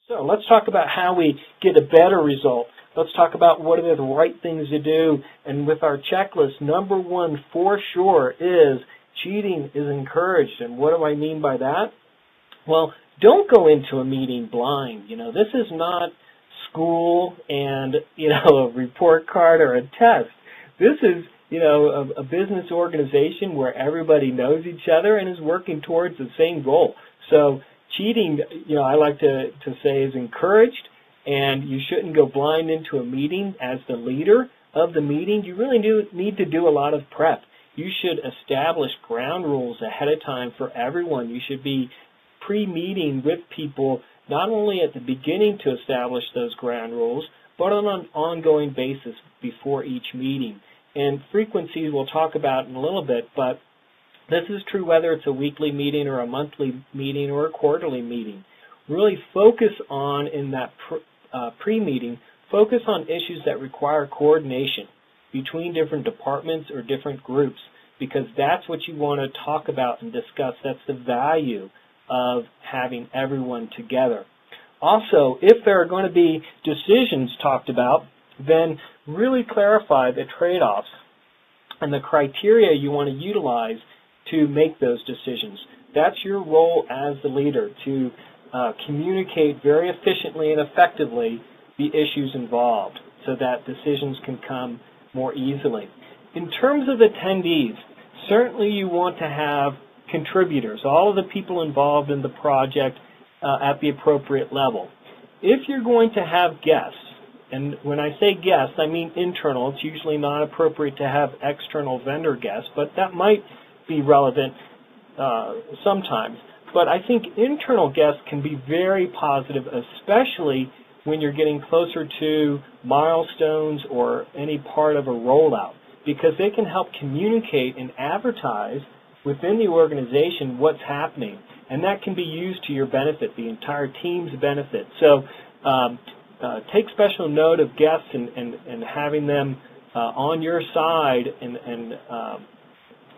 So let's talk about how we get a better result. Let's talk about what are the right things to do. And with our checklist, number one for sure is cheating is encouraged. And what do I mean by that? Well, don't go into a meeting blind. This is not school and, a report card or a test. This is, a business organization where everybody knows each other and is working towards the same goal. So cheating, I like to say is encouraged, and you shouldn't go blind into a meeting. As the leader of the meeting, you really need to do a lot of prep. You should establish ground rules ahead of time for everyone. You should be pre-meeting with people, not only at the beginning to establish those ground rules, but on an ongoing basis before each meeting. And frequencies we'll talk about in a little bit, but this is true whether it's a weekly meeting or a monthly meeting or a quarterly meeting. Really focus on, in that pre-meeting, focus on issues that require coordination between different departments or different groups, because that's what you want to talk about and discuss. That's the value of having everyone together. Also, if there are going to be decisions talked about, then really clarify the trade-offs and the criteria you want to utilize to make those decisions. That's your role as the leader, to communicate very efficiently and effectively the issues involved so that decisions can come more easily. In terms of attendees, certainly you want to have contributors, all of the people involved in the project at the appropriate level. If you're going to have guests, and when I say guests, I mean internal. It's usually not appropriate to have external vendor guests, but that might be relevant sometimes. But I think internal guests can be very positive, especially when you're getting closer to milestones or any part of a rollout, because they can help communicate and advertise within the organization what's happening, and that can be used to your benefit, the entire team's benefit. So take special note of guests and having them on your side and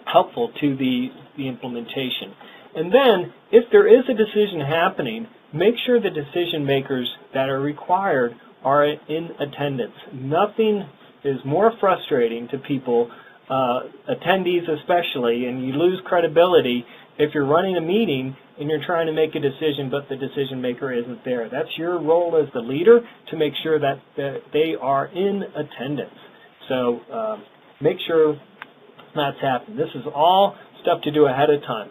helpful to the implementation. And then, if there is a decision happening, make sure the decision makers that are required are in attendance. Nothing is more frustrating to people, attendees especially, and you lose credibility if you're running a meeting and you're trying to make a decision but the decision maker isn't there. That's your role as the leader, to make sure that they are in attendance. So make sure that's happening. This is all stuff to do ahead of time.